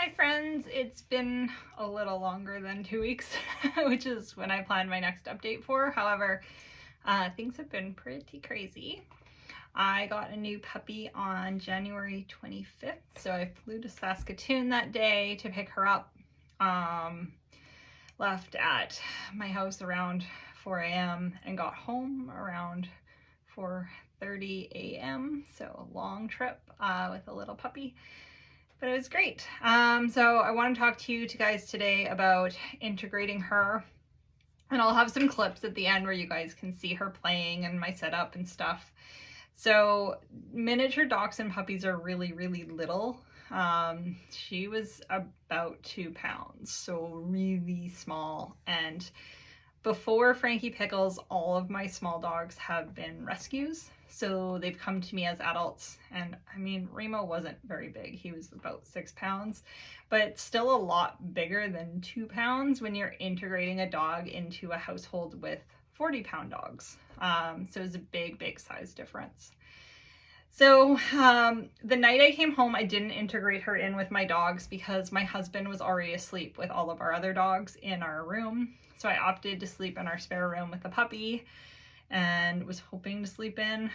Hi friends, it's been a little longer than 2 weeks, which is when I planned my next update for. However, things have been pretty crazy. I got a new puppy on January 25th, so I flew to Saskatoon that day to pick her up. Left at my house around 4 a.m. and got home around 4:30 a.m. So a long trip with a little puppy. But it was great. So I want to talk to you guys today about integrating her. And I'll have some clips at the end where you guys can see her playing and my setup and stuff. So miniature dachshund puppies are really, really little. She was about 2 pounds, so really small. And before Frankie Pickles, all of my small dogs have been rescues. So they've come to me as adults. And I mean, Remo wasn't very big. He was about 6 pounds, but still a lot bigger than 2 pounds when you're integrating a dog into a household with 40-pound dogs. So it's a big, big size difference. So the night I came home, I didn't integrate her in with my dogs because my husband was already asleep with all of our other dogs in our room. So I opted to sleep in our spare room with the puppy and was hoping to sleep in,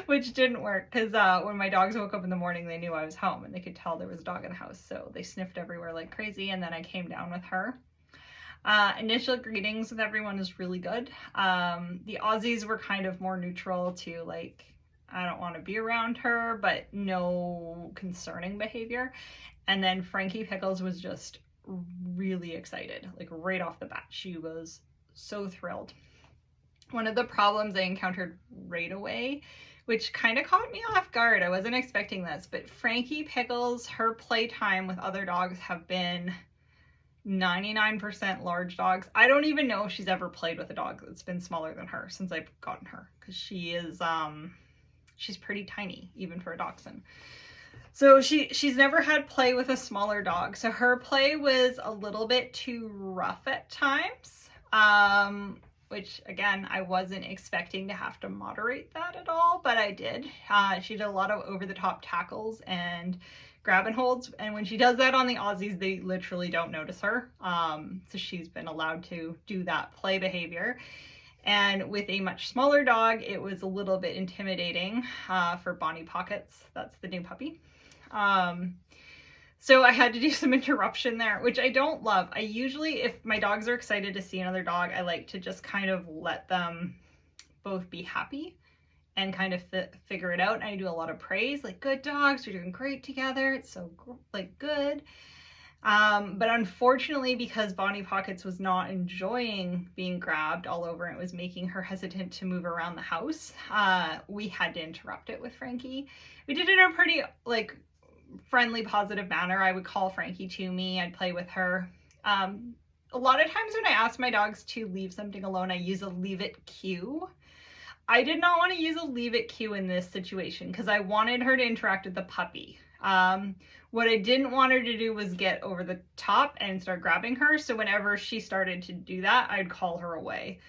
which didn't work because when my dogs woke up in the morning, they knew I was home and they could tell there was a dog in the house. So they sniffed everywhere like crazy, and then I came down with her. Initial greetings with everyone was really good. The Aussies were kind of more neutral to like, I don't want to be around her, but no concerning behavior. And then Frankie Pickles was just really excited, like right off the bat. She was so thrilled. One of the problems I encountered right away, which kind of caught me off guard, I wasn't expecting this, but Frankie Pickles, her playtime with other dogs have been 99% large dogs. I don't even know if she's ever played with a dog that's been smaller than her since I've gotten her, because she is she's pretty tiny even for a dachshund. So she's never had play with a smaller dog. So her play was a little bit too rough at times, which again, I wasn't expecting to have to moderate that at all, but I did. She did a lot of over-the-top tackles and grab and holds, and when she does that on the Aussies, they literally don't notice her. So she's been allowed to do that play behavior. And with a much smaller dog, it was a little bit intimidating for Bonnie Pockets. That's the new puppy. So I had to do some interruption there, which I don't love. I usually, if my dogs are excited to see another dog, I like to just kind of let them both be happy and kind of figure it out. And I do a lot of praise, like, good dogs, you're doing great together. It's so like good. But unfortunately, because Bonnie Pockets was not enjoying being grabbed all over and it was making her hesitant to move around the house, we had to interrupt it with Frankie. We did it in a pretty like friendly, positive manner. I would call Frankie to me, I'd play with her. A lot of times when I ask my dogs to leave something alone, I use a leave it cue. I did not want to use a leave it cue in this situation because I wanted her to interact with the puppy. What I didn't want her to do was get over the top and start grabbing her. So whenever she started to do that, I'd call her away.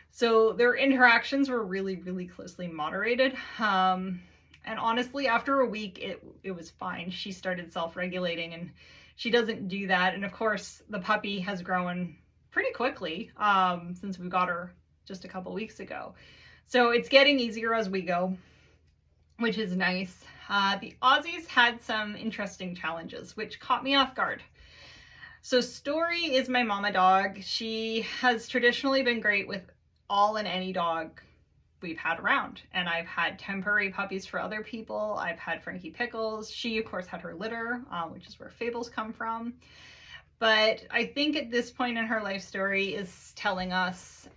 So their interactions were really, really closely moderated. And honestly, after a week, it was fine. She started self-regulating and she doesn't do that. And of course, the puppy has grown pretty quickly since we got her just a couple weeks ago. So it's getting easier as we go, which is nice. The Aussies had some interesting challenges, which caught me off guard. So Story is my mama dog. She has traditionally been great with all and any dog we've had around. And I've had temporary puppies for other people. I've had Frankie Pickles. She, of course, had her litter, which is where Fables come from. But I think at this point in her life story is telling us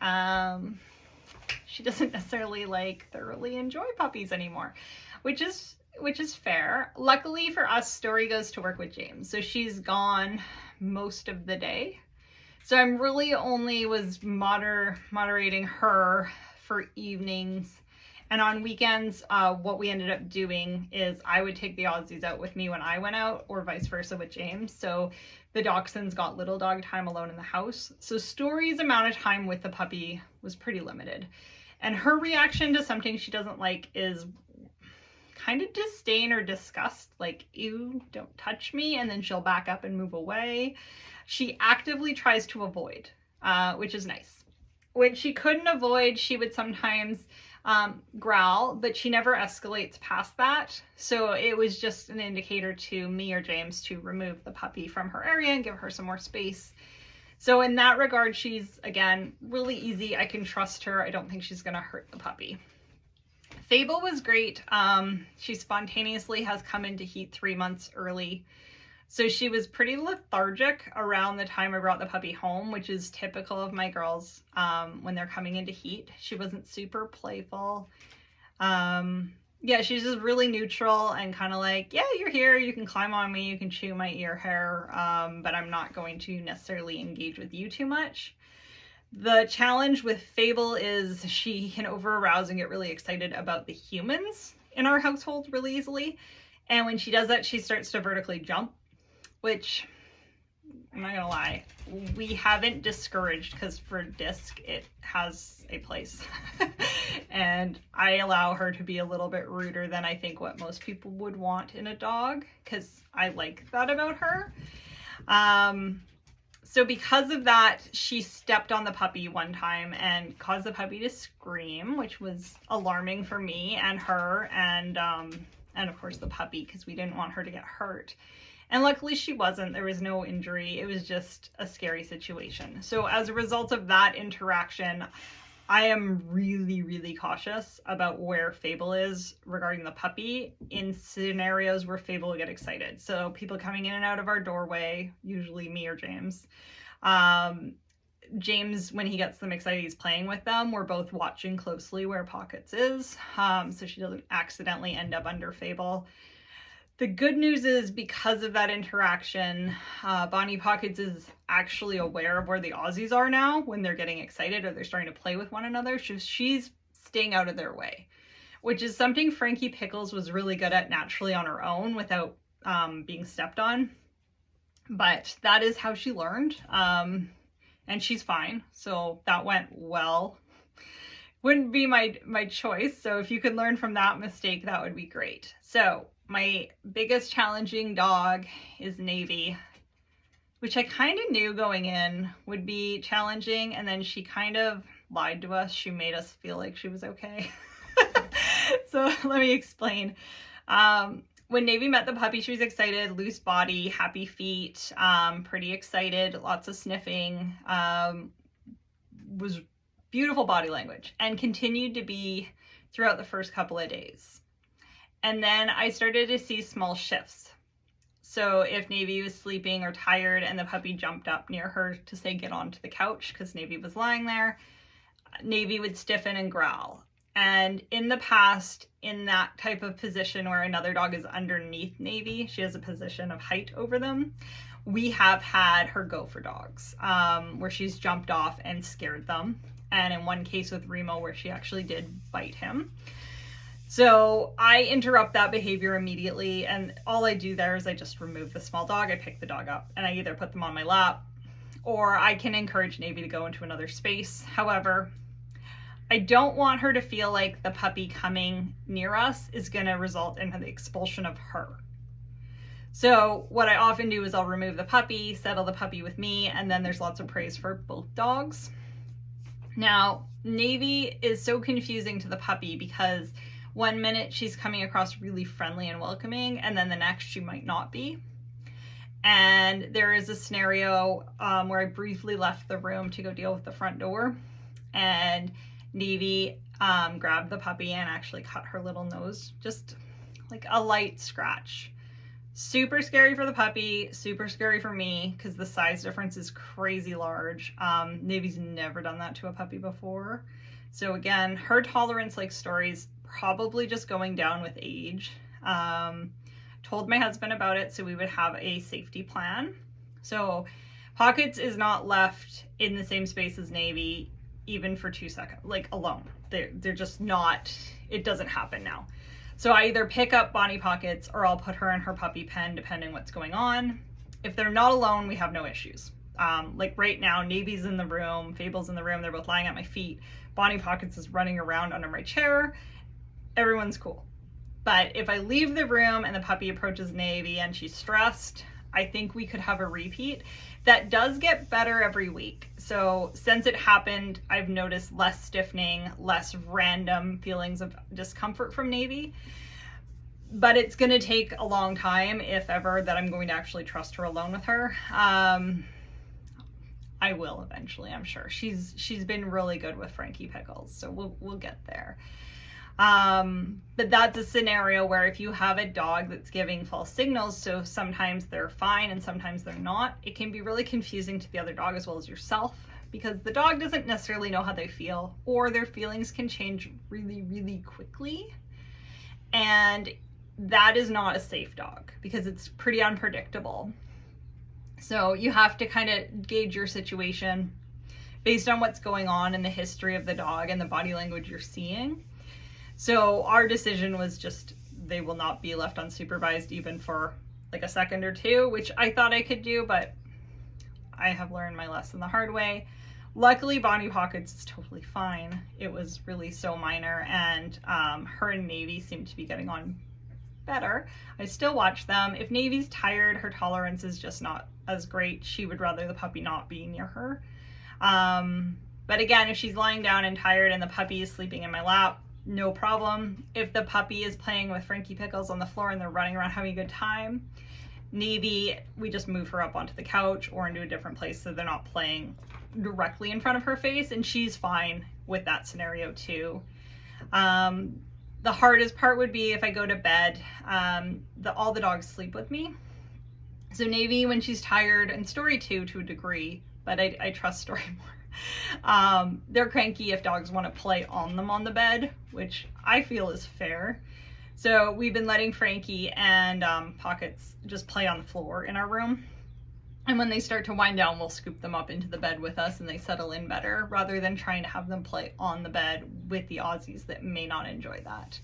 she doesn't necessarily like thoroughly enjoy puppies anymore, which is fair. Luckily for us, Story goes to work with James, so she's gone most of the day. So I'm really only was moderating her for evenings, and on weekends, what we ended up doing is I would take the Aussies out with me when I went out, or vice versa with James. So the dachshunds got little dog time alone in the house. So Story's amount of time with the puppy was pretty limited. And her reaction to something she doesn't like is kind of disdain or disgust, like, ew, don't touch me, and then she'll back up and move away. She actively tries to avoid, which is nice. When she couldn't avoid, she would sometimes growl, but she never escalates past that. So it was just an indicator to me or James to remove the puppy from her area and give her some more space. So in that regard, she's, again, really easy. I can trust her. I don't think she's going to hurt the puppy. Fable was great. She spontaneously has come into heat 3 months early. So she was pretty lethargic around the time I brought the puppy home, which is typical of my girls when they're coming into heat. She wasn't super playful. Yeah, she's just really neutral and kind of like, yeah, you're here, you can climb on me, you can chew my ear hair, but I'm not going to necessarily engage with you too much. The challenge with Fable is she can over-arouse and get really excited about the humans in our household really easily. And when she does that, she starts to vertically jump, which, I'm not gonna lie, we haven't discouraged because for disc, it has a place. And I allow her to be a little bit ruder than I think what most people would want in a dog, because I like that about her. So because of that, she stepped on the puppy one time and caused the puppy to scream, which was alarming for me and her, and of course the puppy, because we didn't want her to get hurt. And luckily she wasn't. There was no injury. It was just a scary situation. So as a result of that interaction, I am really, really cautious about where Fable is regarding the puppy in scenarios where Fable will get excited. So people coming in and out of our doorway, usually me or James. James, when he gets them excited, he's playing with them. We're both watching closely where Pockets is, so she doesn't accidentally end up under Fable. The good news is, because of that interaction, Bonnie Pockets is actually aware of where the Aussies are now when they're getting excited or they're starting to play with one another. She's staying out of their way, which is something Frankie Pickles was really good at naturally on her own without being stepped on. But that is how she learned, and she's fine. So that went well. Wouldn't be my choice. So if you could learn from that mistake, that would be great. So my biggest challenging dog is Navy, which I kind of knew going in would be challenging, and then she kind of lied to us. She made us feel like she was okay. So let me explain. When Navy met the puppy, she was excited, loose body, happy feet, pretty excited, lots of sniffing, was beautiful body language, and continued to be throughout the first couple of days. And then I started to see small shifts. So if Navy was sleeping or tired and the puppy jumped up near her to say get onto the couch because Navy was lying there, Navy would stiffen and growl. And in the past, in that type of position where another dog is underneath Navy, she has a position of height over them, we have had her go for dogs, where she's jumped off and scared them. And in one case with Remo, where she actually did bite him. So I interrupt that behavior immediately, and all I do there is I just remove the small dog. I pick the dog up and I either put them on my lap, or I can encourage Navy to go into another space. However, I don't want her to feel like the puppy coming near us is going to result in the expulsion of her. So what I often do is I'll remove the puppy, settle the puppy with me, and then there's lots of praise for both dogs. Now, Navy is so confusing to the puppy because one minute she's coming across really friendly and welcoming, and then the next she might not be. And there is a scenario where I briefly left the room to go deal with the front door, and Navy grabbed the puppy and actually cut her little nose, just like a light scratch. Super scary for the puppy, super scary for me because the size difference is crazy large. Navy's never done that to a puppy before. So again, her tolerance, like stories, probably just going down with age. Told my husband about it so we would have a safety plan. So Pockets is not left in the same space as Navy even for 2 seconds, like alone. They're just not, it doesn't happen now. So I either pick up Bonnie Pockets or I'll put her in her puppy pen depending what's going on. If they're not alone, we have no issues. Like right now, Navy's in the room, Fable's in the room, they're both lying at my feet. Bonnie Pockets is running around under my chair. Everyone's cool. But if I leave the room and the puppy approaches Navy and she's stressed, I think we could have a repeat. That does get better every week. So since it happened, I've noticed less stiffening, less random feelings of discomfort from Navy. But it's going to take a long time, if ever, that I'm going to actually trust her alone with her. I will eventually, I'm sure. She's been really good with Frankie Pickles, so we'll get there. But that's a scenario where if you have a dog that's giving false signals, so sometimes they're fine and sometimes they're not, it can be really confusing to the other dog as well as yourself, because the dog doesn't necessarily know how they feel, or their feelings can change really, really quickly. And that is not a safe dog because it's pretty unpredictable. So you have to kind of gauge your situation based on what's going on in the history of the dog and the body language you're seeing. So our decision was just, they will not be left unsupervised even for like a second or two, which I thought I could do, but I have learned my lesson the hard way. Luckily, Bonnie Pockets is totally fine. It was really so minor, and her and Navy seemed to be getting on better. I still watch them. If Navy's tired, her tolerance is just not as great. She would rather the puppy not be near her. But again, if she's lying down and tired and the puppy is sleeping in my lap, no problem. If the puppy is playing with Frankie Pickles on the floor and they're running around having a good time, Navy, we just move her up onto the couch or into a different place so they're not playing directly in front of her face, and she's fine with that scenario too. The hardest part would be if I go to bed, all the dogs sleep with me. So Navy, when she's tired, and Story too, to a degree, but I trust Story more. They're cranky if dogs want to play on them on the bed, which I feel is fair. So we've been letting Frankie and Pockets just play on the floor in our room. And when they start to wind down, we'll scoop them up into the bed with us and they settle in better, rather than trying to have them play on the bed with the Aussies that may not enjoy that.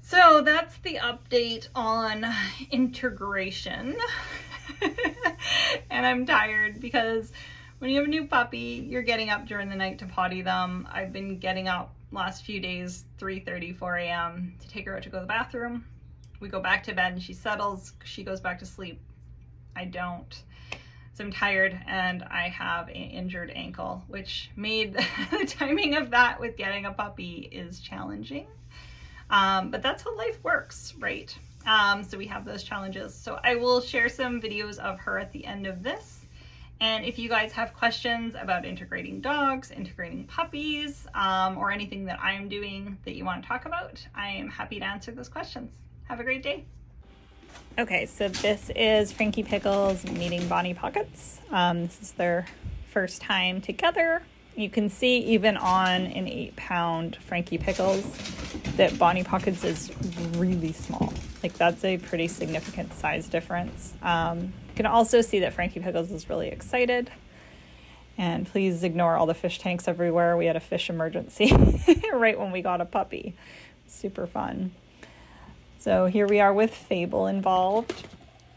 So that's the update on integration. And I'm tired because when you have a new puppy, you're getting up during the night to potty them. I've been getting up last few days, 3:30, 4 a.m. to take her out to go to the bathroom. We go back to bed and she settles. She goes back to sleep. I don't. So I'm tired and I have an injured ankle, which made the timing of that with getting a puppy is challenging. But that's how life works, right? So we have those challenges. So I will share some videos of her at the end of this. And if you guys have questions about integrating dogs, integrating puppies, or anything that I'm doing that you want to talk about, I am happy to answer those questions. Have a great day. Okay, so this is Frankie Pickles meeting Bonnie Pockets. This is their first time together. You can see even on an 8-pound Frankie Pickles that Bonnie Pockets is really small. Like, that's a pretty significant size difference. You can also see that Frankie Pickles is really excited. And please ignore all the fish tanks everywhere. We had a fish emergency right when we got a puppy. Super fun. So here we are with Fable involved.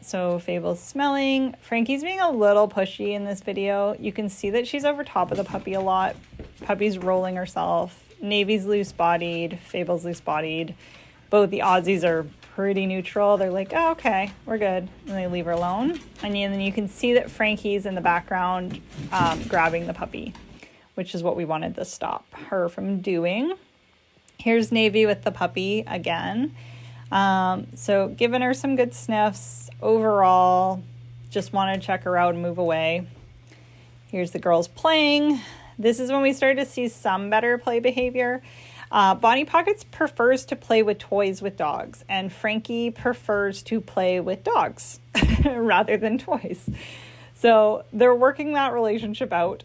So Fable's smelling. Frankie's being a little pushy in this video. You can see that she's over top of the puppy a lot. Puppy's rolling herself. Navy's loose-bodied. Fable's loose-bodied. Both the Aussies are pretty neutral. They're like, oh, okay, we're good. And they leave her alone. And then you can see that Frankie's in the background grabbing the puppy, which is what we wanted to stop her from doing. Here's Navy with the puppy again. So giving her some good sniffs. Overall, just want to check her out and move away. Here's the girls playing. This is when we started to see some better play behavior. Bonnie Pockets prefers to play with toys with dogs, and Frankie prefers to play with dogs rather than toys. So they're working that relationship out.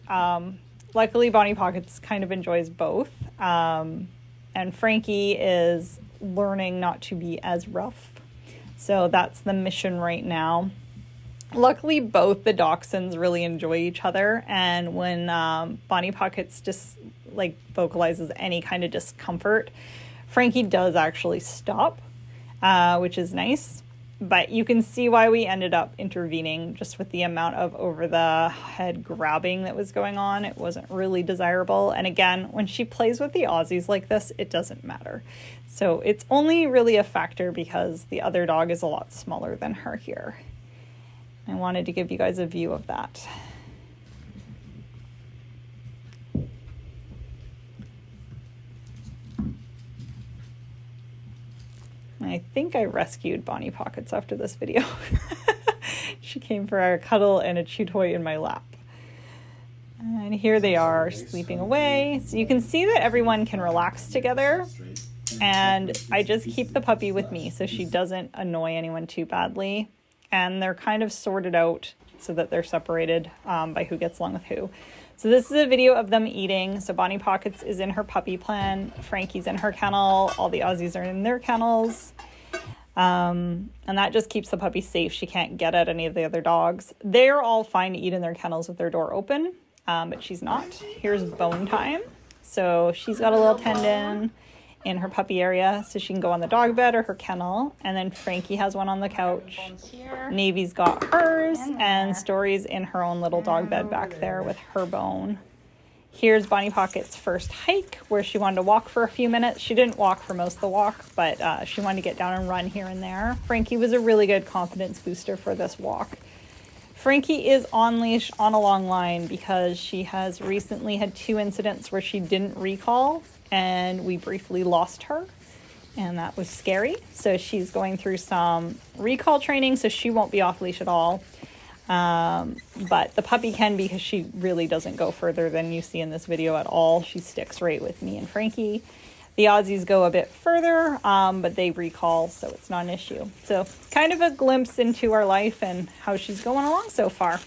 Luckily, Bonnie Pockets kind of enjoys both. And Frankie is learning not to be as rough. So that's the mission right now. Luckily, both the dachshunds really enjoy each other. And when Bonnie Pockets just like vocalizes any kind of discomfort, Frankie does actually stop, which is nice. But you can see why we ended up intervening just with the amount of over the head grabbing that was going on. It wasn't really desirable. And again, when she plays with the Aussies like this, it doesn't matter. So it's only really a factor because the other dog is a lot smaller than her here. I wanted to give you guys a view of that. I think I rescued Bonnie Pockets after this video. She came for a cuddle and a chew toy in my lap. And here they are sleeping away. So you can see that everyone can relax together. And I just keep the puppy with me so she doesn't annoy anyone too badly. And they're kind of sorted out so that they're separated by who gets along with who. So this is a video of them eating. So Bonnie Pockets is in her puppy pen. Frankie's in her kennel. All the Aussies are in their kennels. And that just keeps the puppy safe. She can't get at any of the other dogs. They're all fine to eat in their kennels with their door open, but she's not. Here's bone time. So she's got a little tendon in her puppy area, so she can go on the dog bed or her kennel. And then Frankie has one on the couch. Navy's got hers, and Story's in her own little dog bed back there with her bone. Here's Bonnie Pocket's first hike, where she wanted to walk for a few minutes. She didn't walk for most of the walk, but she wanted to get down and run here and there. Frankie was a really good confidence booster for this walk. Frankie is on leash on a long line because she has recently had 2 incidents where she didn't recall, and we briefly lost her, and that was scary. So she's going through some recall training, so she won't be off leash at all. But the puppy can, because she really doesn't go further than you see in this video at all. She sticks right with me and Frankie. The Aussies go a bit further, but they recall, so it's not an issue. So kind of a glimpse into our life and how she's going along so far.